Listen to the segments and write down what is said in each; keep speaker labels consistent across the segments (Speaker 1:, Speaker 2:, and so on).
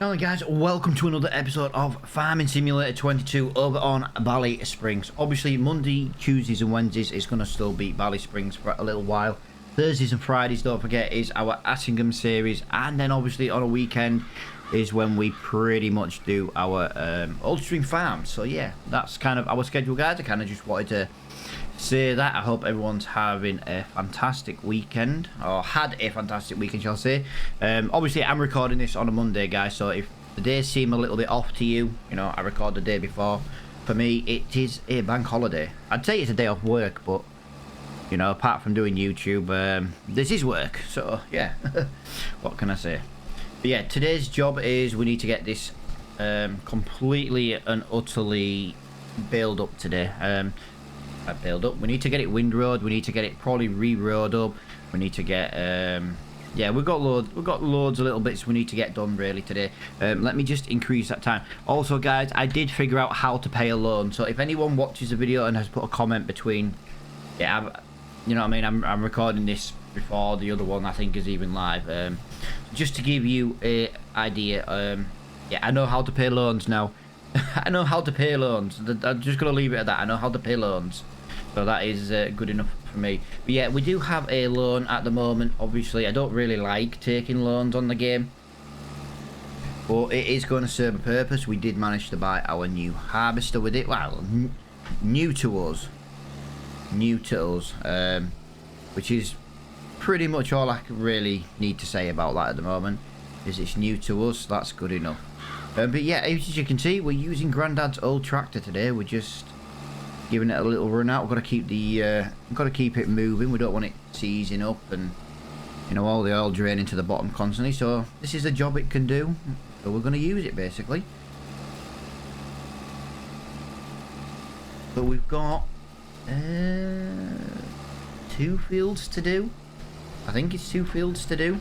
Speaker 1: Hello guys, welcome to another episode of Farming Simulator 22 over on Ballysprings. Obviously Monday, Tuesdays and Wednesdays is going to still be Ballysprings for a little while. Thursdays and Fridays, don't forget, is our Assingham series, and then obviously on a weekend is when we pretty much do our Oldstream farm. So yeah, that's kind of our schedule, guys. I kind of just wanted to say that. I hope everyone's having a fantastic weekend, or had a fantastic weekend, shall I say. Obviously I'm recording this on a Monday, guys, so if the days seem a little bit off to you, you know, I record the day before. For me, it is a bank holiday. I'd say it's a day off work, but you know, apart from doing YouTube, this is work, so yeah. What can I say? But yeah, today's job is we need to get this completely and utterly baled up today. Build up. We need to get it windrowed. We need to get it probably re-rowed up. We need to get yeah, we've got loads of little bits we need to get done really today. Let me just increase that time. Also guys, I did figure out how to pay a loan, so if anyone watches the video and has put a comment between, yeah, you know what I mean, I'm recording this before the other one I think is even live, just to give you a idea. Yeah, I know how to pay loans now. I know how to pay loans. I'm just gonna leave it at that. I know how to pay loans, so that is good enough for me. But yeah, we do have a loan at the moment. Obviously I don't really like taking loans on the game, but it is going to serve a purpose. We did manage to buy our new harvester with it. Well, new to us, which is pretty much all I really need to say about that at the moment. Is it's new to us. That's good enough. But yeah, as you can see, we're using Grandad's old tractor today. We're just giving it a little run out. We've got to keep it moving. We don't want it seizing up and, you know, all the oil draining to the bottom constantly. So this is the job it can do. So we're going to use it basically. But we've got 2 fields to do. I think it's 2 fields to do.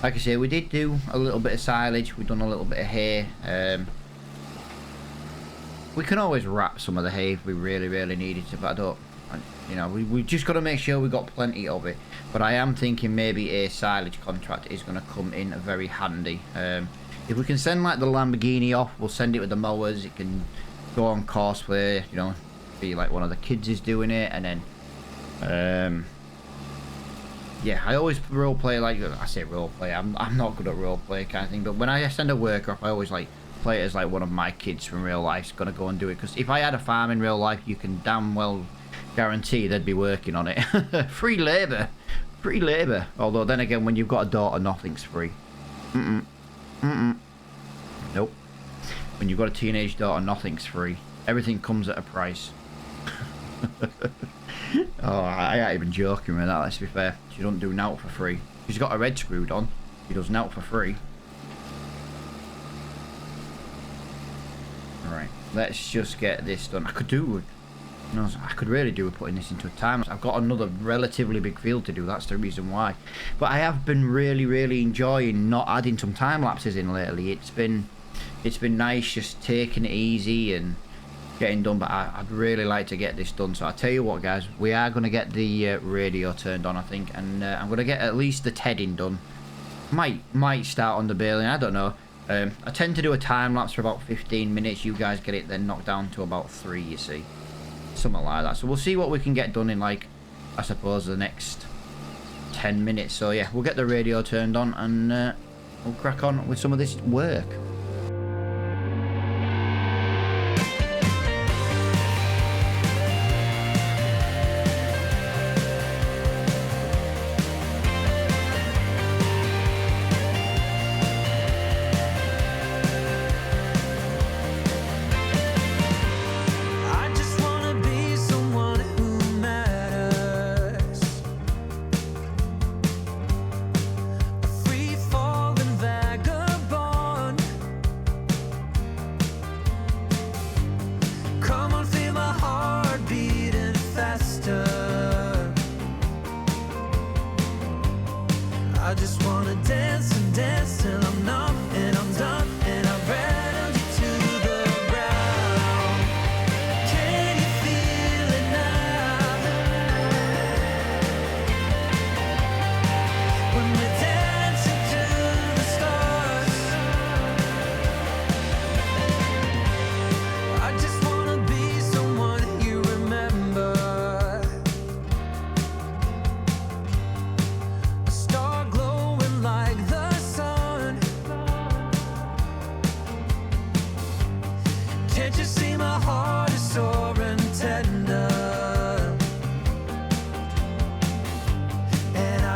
Speaker 1: Like I say, we did do a little bit of silage. We've done a little bit of hay. We can always wrap some of the hay if we really needed to, but I don't, you know, we just got to make sure we got plenty of it. But I am thinking maybe a silage contract is going to come in very handy. If we can send like the Lamborghini off, we'll send it with the mowers. It can go on course where, you know, be like one of the kids is doing it, and then yeah, I always roleplay, like, I say roleplay, I'm not good at roleplay kind of thing, but when I send a worker off, I always like play it as like one of my kids from real life's gonna go and do it, because if I had a farm in real life, you can damn well guarantee they'd be working on it. Free labour, although then again, when you've got a daughter, nothing's free. Nope. When you've got a teenage daughter, nothing's free. Everything comes at a price. Oh, I ain't even joking with that, let's be fair. She don't do naught for free. She's got her head screwed on. She does naught for free. Alright, let's just get this done. I could really do with putting this into a time. I've got another relatively big field to do, that's the reason why. But I have been really enjoying not adding some time lapses in lately. It's been nice just taking it easy and getting done, but I'd really like to get this done. So I tell you what guys, we are going to get the radio turned on, I think, and I'm going to get at least the tedding done. Might start on the baling, I don't know. I tend to do a time lapse for about 15 minutes. You guys get it then knocked down to about 3, you see, something like that. So we'll see what we can get done in, like, I suppose the next 10 minutes. So yeah, we'll get the radio turned on and we'll crack on with some of this work.
Speaker 2: I just wanna dance and dance till I'm numb and I'm done and I'm ready to the ground. Can you feel it now? When we're dancing to the stars.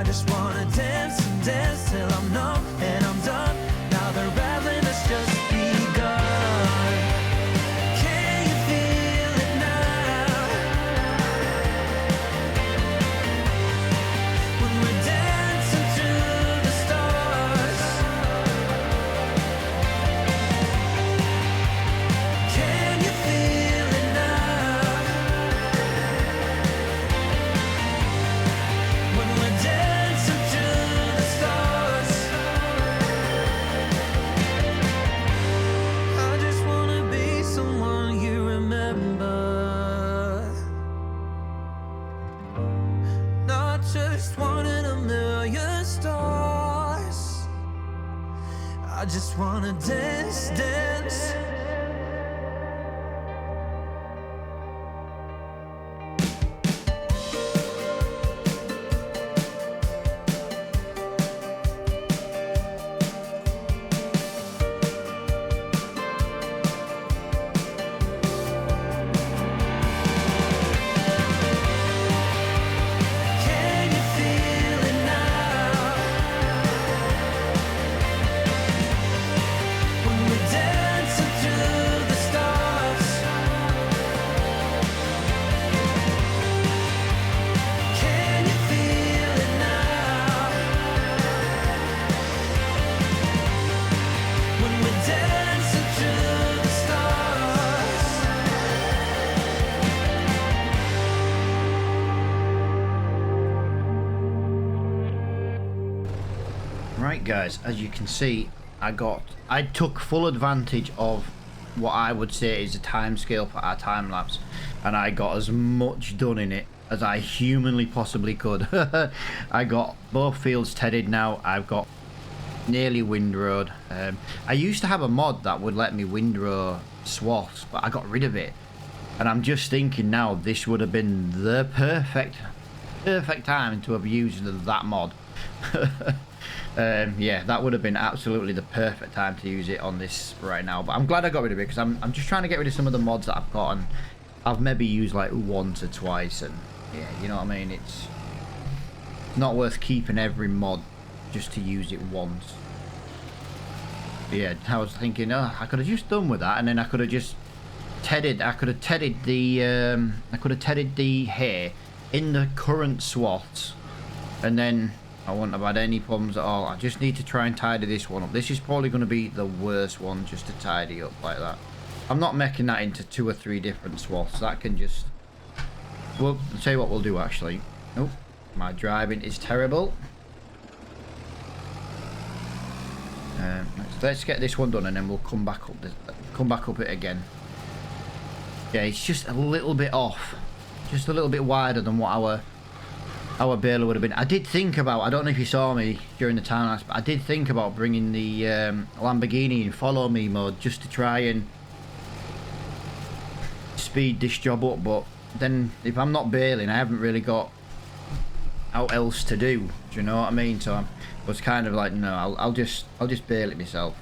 Speaker 2: just wanna dance and dance till I'm numb and I'm done. Now the rattling has just begun. Can you feel it now? When we're dancing to the stars. Can you feel it now? When we're dancing to the stars. I just wanna be someone you remember, not just one in a million stars. I just wanna dance, dance. Can you feel it now? When we're dancing to the stars. Can you feel it now? When we're dancing to the stars.
Speaker 1: Right guys, as you can see, I took full advantage of what I would say is a time scale for our time lapse, and I got as much done in it as I humanly possibly could. I got both fields tedded now. I've got nearly windrowed. I used to have a mod that would let me windrow swaths, but I got rid of it, and I'm just thinking now this would have been the perfect time to have used that mod. Yeah, that would have been absolutely the perfect time to use it on this right now, but I'm glad I got rid of it because I'm just trying to get rid of some of the mods that I've got, and I've maybe used like once or twice, and yeah, you know what I mean, it's not worth keeping every mod just to use it once. But yeah, I was thinking, oh, I could have just done with that, and then I could have just tedded the hair in the current swaths, and then I wouldn't have had any problems at all. I just need to try and tidy this one up. This is probably going to be the worst one just to tidy up like that. I'm not making that into 2 or 3 different swaths. That can just... Well, I'll tell you what we'll do actually. Oh, my driving is terrible. Let's get this one done and then we'll come back up it again. Yeah, it's just a little bit off. Just a little bit wider than what our baler would have been. I did think about, I don't know if you saw me during the time lapse, but I did think about bringing the Lamborghini in follow me mode just to try and speed this job up, but then if I'm not baling, I haven't really got out else to do. Do you know what I mean? So I was kind of like, no, I'll just bale it myself.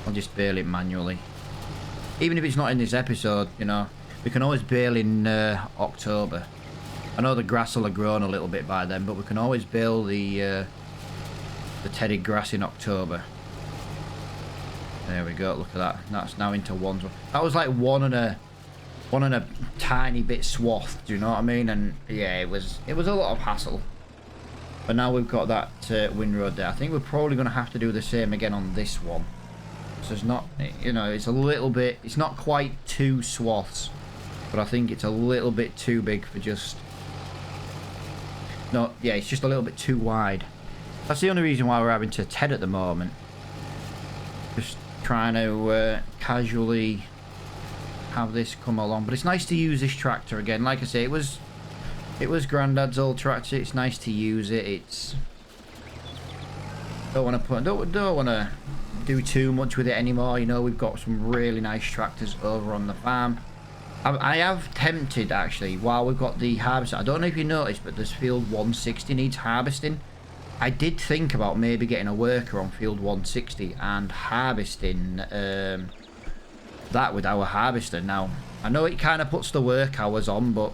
Speaker 1: I'll just bale it manually. Even if it's not in this episode, you know, we can always bale in October. I know the grass will have grown a little bit by then, but we can always bale the tedded grass in October. There we go. Look at that. That's now into one. That was like one and a tiny bit swath. Do you know what I mean? And yeah, it was a lot of hassle. But now we've got that windrow there. I think we're probably going to have to do the same again on this one. So it's not, you know, it's a little bit. It's not quite 2 swaths, but I think it's a little bit too big for just. No, yeah, it's just a little bit too wide. That's the only reason why we're having to TED at the moment. Just trying to casually have this come along. But it's nice to use this tractor again. Like I say, it was Grandad's old tractor. It's nice to use it. It's don't want to do too much with it anymore. You know, we've got some really nice tractors over on the farm. I have tempted actually, while we've got the harvester. I don't know if you noticed, but this field 160 needs harvesting. I did think about maybe getting a worker on field 160 and harvesting that with our harvester. Now, I know it kind of puts the work hours on, but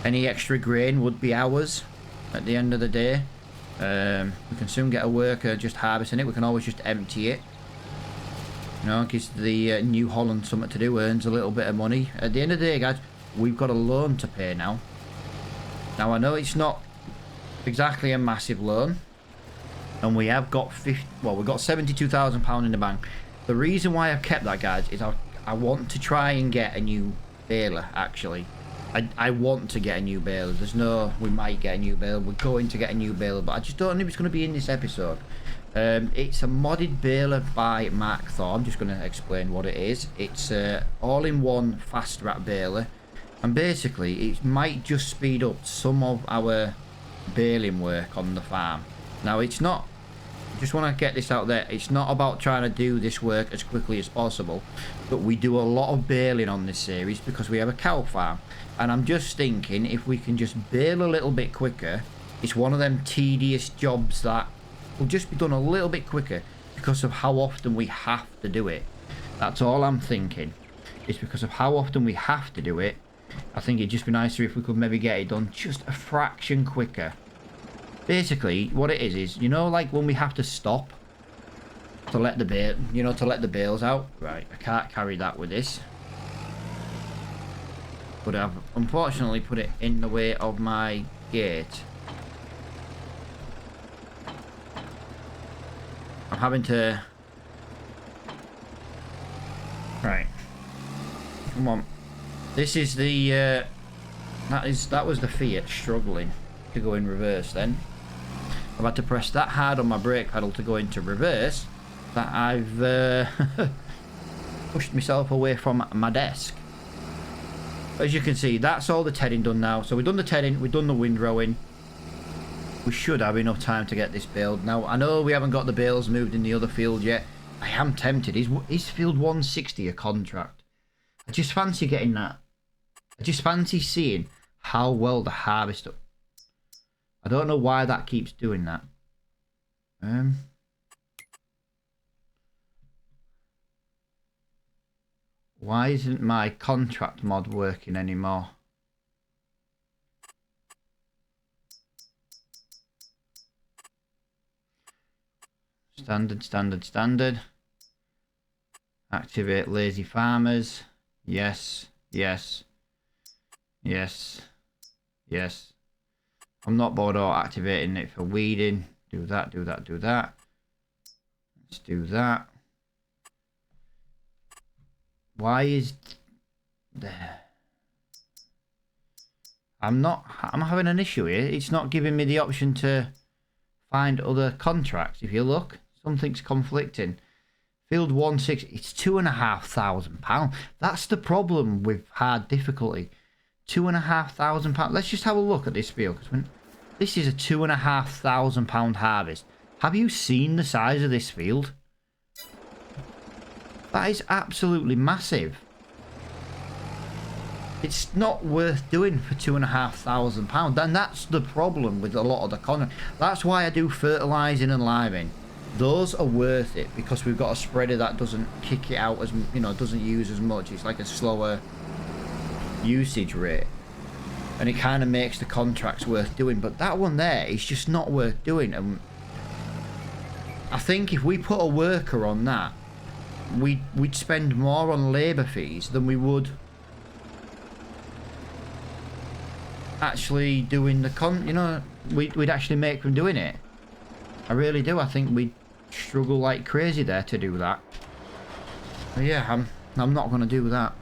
Speaker 1: any extra grain would be ours at the end of the day. We can soon get a worker just harvesting it. We can always just empty it. You know, gives the New Holland something to do, earns a little bit of money. At the end of the day, guys, we've got a loan to pay now. Now, I know it's not exactly a massive loan. And we have got we've got £72,000 in the bank. The reason why I've kept that, guys, is I want to try and get a new baler, actually. I want to get a new baler. There's no, we might get a new baler. We're going to get a new baler, but I just don't know if it's going to be in this episode. It's a modded baler by Mark Thor. I'm just going to explain what it is. It's all-in-one fast wrap baler. And basically, it might just speed up some of our baling work on the farm. Now, it's not, I just want to get this out there, it's not about trying to do this work as quickly as possible, but we do a lot of baling on this series because we have a cow farm. And I'm just thinking, if we can just bale a little bit quicker, it's one of them tedious jobs that will just be done a little bit quicker because of how often we have to do it. That's all I'm thinking. It's because of how often we have to do it. I think it'd just be nicer if we could maybe get it done just a fraction quicker. Basically, what it is, you know, like when we have to stop to let the bale, you know, to let the bales out. Right, I can't carry that with this. But I've unfortunately put it in the way of my gate. I'm having to... Right. Come on. This is the... that was the Fiat struggling to go in reverse then. I've had to press that hard on my brake pedal to go into reverse that I've pushed myself away from my desk. As you can see, that's all the tedding done now. So we've done the tedding, we've done the windrowing. We should have enough time to get this baled. Now, I know we haven't got the bales moved in the other field yet. I am tempted. Is field 160 a contract? I just fancy getting that. I just fancy seeing how well the harvest up. I don't know why that keeps doing that. Why isn't my contract mod working anymore? Standard. Activate lazy farmers. Yes. I'm not bothered or activating it for weeding. Do that. Let's do that. Why is there? I'm having an issue here. It's not giving me the option to find other contracts. If you look, something's conflicting. Field 160, it's £2,500. That's the problem with hard difficulty. £2,500. Let's just have a look at this field, because this is a £2,500 harvest. Have you seen the size of this field? That is absolutely massive. It's not worth doing for £2,500, and that's the problem with a lot of the contracts. That's why I do fertilising and liming. Those are worth it because we've got a spreader that doesn't kick it out as, you know, doesn't use as much. It's like a slower usage rate, and it kind of makes the contracts worth doing. But that one there is just not worth doing. And I think if we put a worker on that, we'd spend more on labour fees than we would actually doing the you know, we'd actually make them doing it. I really do. I think we'd struggle like crazy there to do that. But yeah, I'm not going to do that.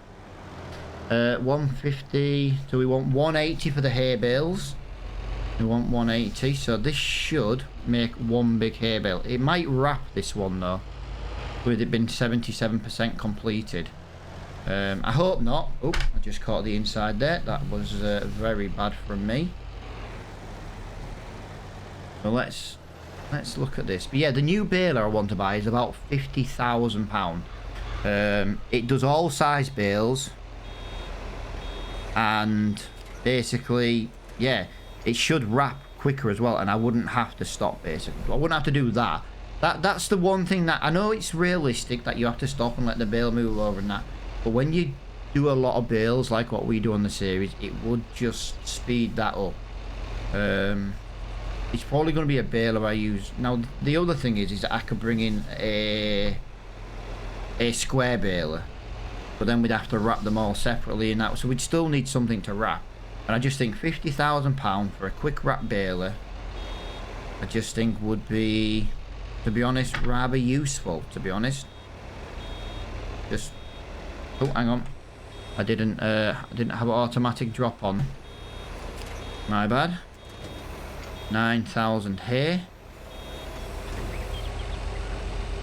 Speaker 1: 150. So we want 180 for the hay bales. We want 180. So this should make one big hay bale. It might wrap this one though, with it being 77% completed. I hope not. Oh, I just caught the inside there. That was very bad from me. So let's look at this. But yeah, the new baler I want to buy is about £50,000. It does all size bales, and basically, yeah, it should wrap quicker as well, and I wouldn't have to stop. Basically, I wouldn't have to do that. That's the one thing that I know it's realistic that you have to stop and let the bale move over and that, but when you do a lot of bales like what we do on the series, it would just speed that up. it's probably going to be a baler I use. Now, the other thing is that I could bring in a square baler, but then we'd have to wrap them all separately and that, so we'd still need something to wrap. And I just think £50,000 for a quick wrap baler, I just think would be, to be honest, rather useful, to be honest. Just, oh, hang on, I didn't have an automatic drop on. My bad. 9,000 here.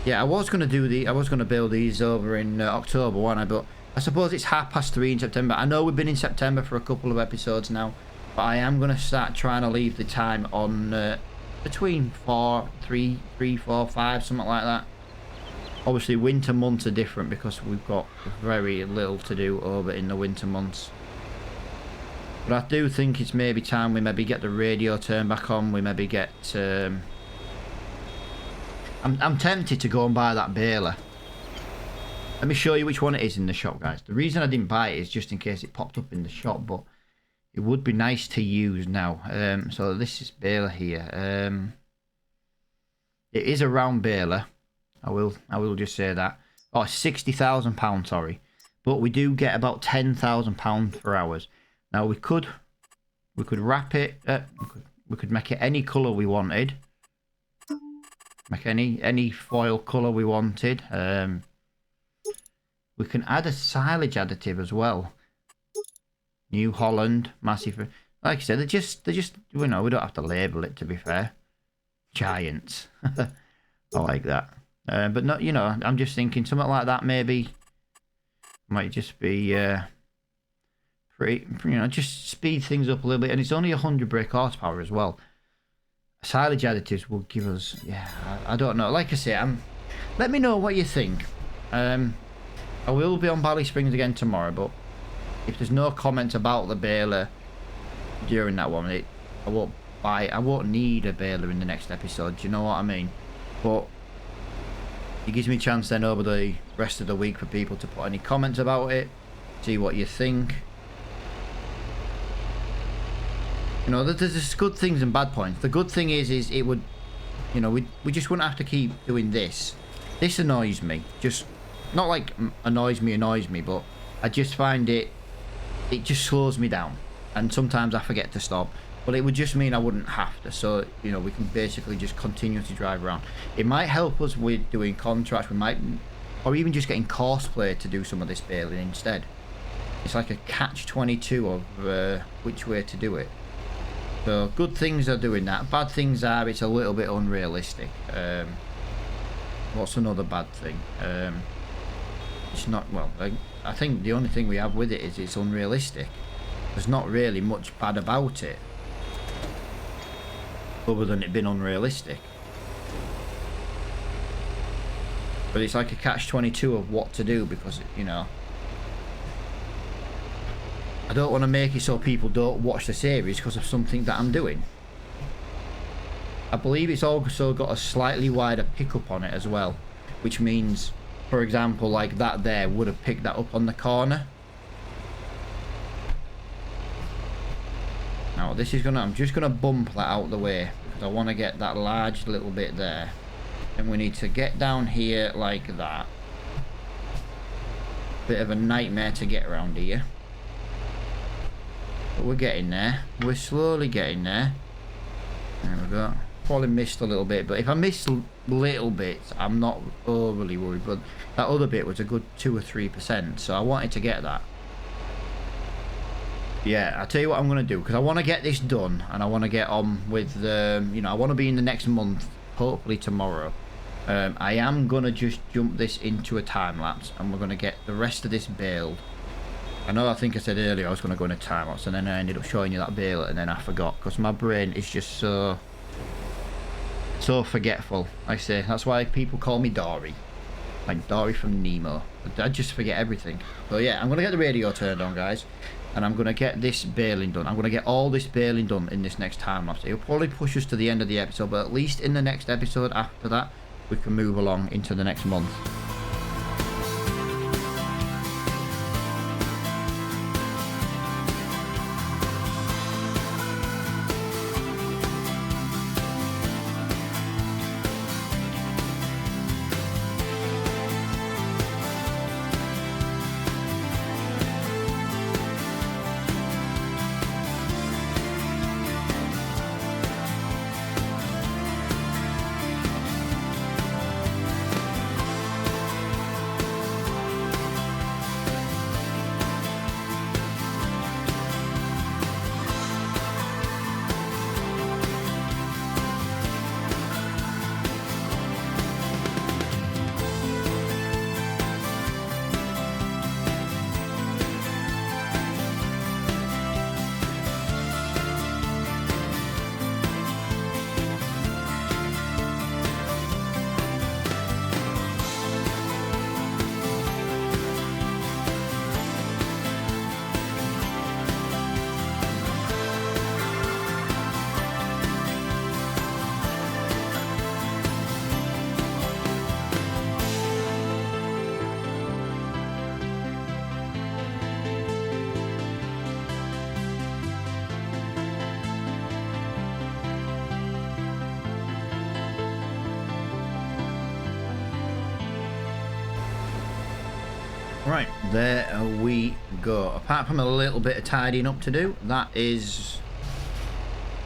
Speaker 1: Yeah, I was going to build these over in October, wasn't I? But I suppose it's 3:30 in September. I know we've been in September for a couple of episodes now, but I am going to start trying to leave the time on between 3, 4, 5, something like that. Obviously, winter months are different because we've got very little to do over in the winter months. But I do think it's maybe time we maybe get the radio turned back on. We maybe get... I'm tempted to go and buy that baler. Let me show you which one it is in the shop, guys. The reason I didn't buy it is just in case it popped up in the shop, but it would be nice to use now. So this is baler here. It is a round baler. I will just say that. Oh, £60,000, sorry. But we do get about £10,000 for hours. Now we could wrap it. We could make it any colour we wanted. Make any foil colour we wanted. We can add a silage additive as well. New Holland, massive. Like I said, they're just we don't have to label it, to be fair. Giants. I like that. But not, I'm just thinking something like that maybe might just be pretty, just speed things up a little bit. And it's only 100 brake horsepower as well. Silage additives will give us, yeah, I don't know. Like I say, let me know what you think. I will be on Ballysprings again tomorrow, but if there's no comments about the baler during that one, I won't need a baler in the next episode. Do you know what I mean? But it gives me a chance then over the rest of the week for people to put any comments about it, see what you think. There's just good things and bad points. The good thing is it would, we just wouldn't have to keep doing this. This annoys me. Just, not like annoys me, but I just find it just slows me down. And sometimes I forget to stop. But it would just mean I wouldn't have to. So, we can basically just continue to drive around. It might help us with doing contracts. Or even just getting cosplay to do some of this baling instead. It's like a catch-22 of which way to do it. So good things are doing that. Bad things are it's a little bit unrealistic. What's another bad thing? It's not, well, I think the only thing we have with it is it's unrealistic. There's not really much bad about it, other than it being unrealistic. But it's like a catch-22 of what to do because, I don't want to make it so people don't watch the series because of something that I'm doing. I believe it's also got a slightly wider pickup on it as well, which means, for example, like that there would have picked that up on the corner. Now this is I'm just gonna bump that out the way because I want to get that large little bit there, and we need to get down here like that. Bit of a nightmare to get around here. But we're getting there. We're slowly getting there. There we go. Probably missed a little bit, but if I missed little bits, I'm not overly worried. But that other bit was a good 2 or 3%, so I wanted to get that. Yeah, I'll tell you what I'm going to do, because I want to get this done, and I want to get on with the, I want to be in the next month, hopefully tomorrow. I am going to just jump this into a time lapse, and we're going to get the rest of this baled. I think I said earlier I was going to go in a time lapse, and then I ended up showing you that baler, and then I forgot because my brain is just so forgetful. I say that's why people call me Dory, like Dory from Nemo. I just forget everything. So yeah, I'm going to get the radio turned on, guys, and I'm going to get this baling done. I'm going to get all this baling done in this next time lapse. It'll probably push us to the end of the episode, but at least in the next episode after that, we can move along into the next month. Right, there we go. Apart from a little bit of tidying up to do, that is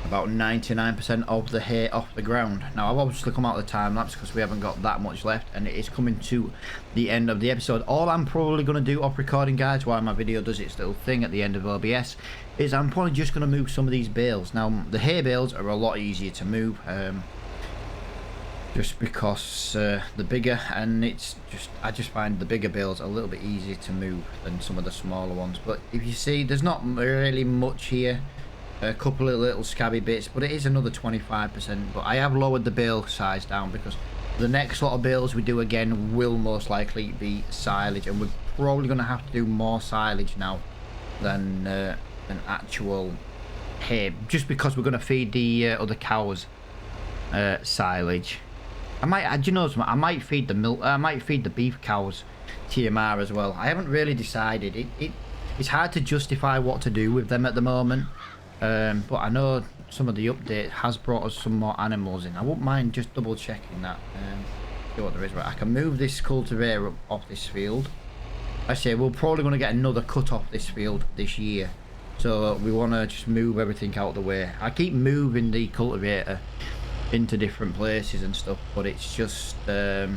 Speaker 1: about 99% of the hay off the ground. Now, I've obviously come out of the time lapse because we haven't got that much left, and it is coming to the end of the episode. All I'm probably going to do off recording, guys, while my video does its little thing at the end of OBS, is I'm probably just going to move some of these bales. Now, the hay bales are a lot easier to move, just because the bigger, and I just find the bigger bales a little bit easier to move than some of the smaller ones. But if you see, there's not really much here. A couple of little scabby bits, but it is another 25%. But I have lowered the bale size down because the next lot of bales we do again will most likely be silage, and we're probably going to have to do more silage now than actual hay, just because we're going to feed the other cows silage. Do you know something? I might feed the milk. I might feed the beef cows TMR as well. I haven't really decided. It's hard to justify what to do with them at the moment. But I know some of the update has brought us some more animals in. I wouldn't mind just double checking that. See what there is. Right, I can move this cultivator up off this field. I say we're probably going to get another cut off this field this year. So we want to just move everything out of the way. I keep moving the cultivator into different places and stuff, but it's just yeah,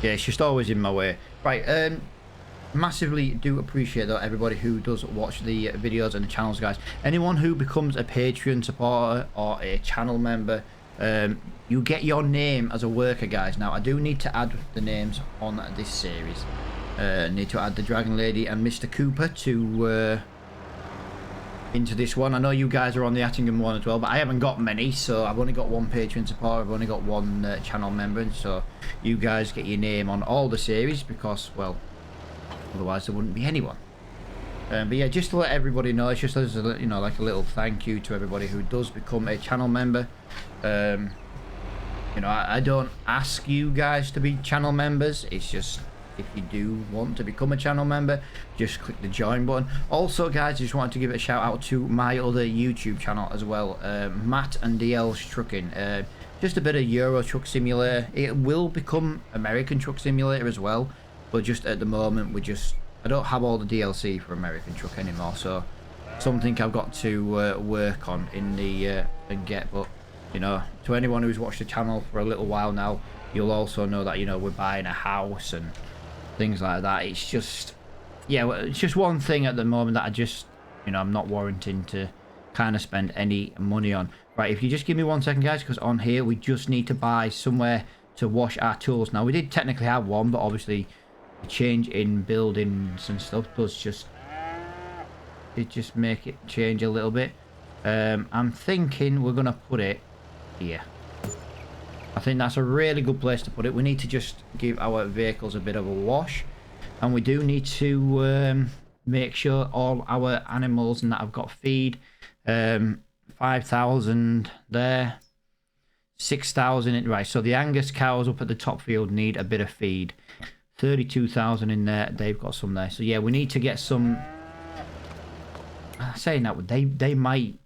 Speaker 1: it's just always in my way. Right, massively do appreciate that everybody who does watch the videos and the channels, guys. Anyone who becomes a Patreon supporter or a channel member, you get your name as a worker, guys. Now I do need to add the names on this series. Need to add the Dragon Lady and Mr. Cooper to into this one. I know you guys are on the Attingham one as well, but I haven't got many, so I've only got one Patreon supporter, I've only got one channel member, and so you guys get your name on all the series because, well, otherwise there wouldn't be anyone. But yeah, just to let everybody know, it's just as a, you know, like a little thank you to everybody who does become a channel member. You know, I don't ask you guys to be channel members. It's just, if you do want to become a channel member, just click the join button. Also, guys, just wanted to give a shout out to my other YouTube channel as well, Matt and DL's Trucking. Just a bit of Euro Truck Simulator. It will become American Truck Simulator as well, but just at the moment I don't have all the DLC for American Truck anymore, so something I've got to work on in the and get. But you know, to anyone who's watched the channel for a little while now, you'll also know that, you know, we're buying a house and things like that. It's just, yeah, it's just one thing at the moment that I just, you know, I'm not warranting to kind of spend any money on. Right, if you just give me 1 second, guys, because on here we just need to buy somewhere to wash our tools. Now we did technically have one, but obviously the change in buildings and stuff does just make it change a little bit. I'm thinking we're gonna put it here. I think that's a really good place to put it. We need to just give our vehicles a bit of a wash, and we do need to make sure all our animals and that have got feed. 5,000 there, 6,000 right. So the Angus cows up at the top field need a bit of feed. 32,000 in there. They've got some there. So yeah, we need to get some. Saying that, they might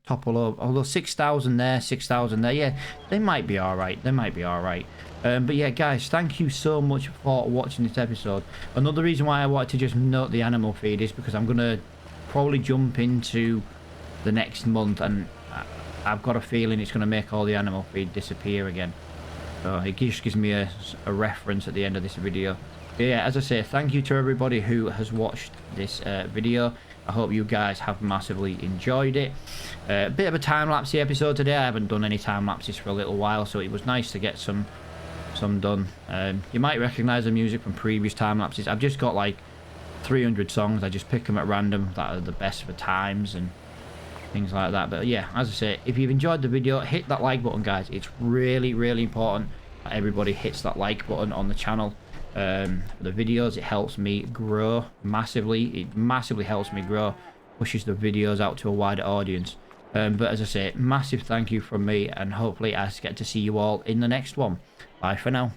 Speaker 1: topple over. Although 6,000 there, 6,000 there. Yeah, they might be all right. They might be all right. But yeah, guys, thank you so much for watching this episode. Another reason why I wanted to just note the animal feed is because I'm gonna probably jump into the next month, and I've got a feeling it's gonna make all the animal feed disappear again. So it just gives me a reference at the end of this video. But yeah, as I say, thank you to everybody who has watched this video. I hope you guys have massively enjoyed it. A bit of a time-lapse episode today. I haven't done any time-lapses for a little while, so it was nice to get some done. You might recognise the music from previous time-lapses. I've just got like 300 songs. I just pick them at random that are the best for times and things like that. But yeah, as I say, if you've enjoyed the video, hit that like button, guys. It's really, really important that everybody hits that like button on the channel. For the videos, it helps me grow massively. It massively helps me grow, pushes the videos out to a wider audience. But as I say, massive thank you from me, and hopefully I get to see you all in the next one. Bye for now.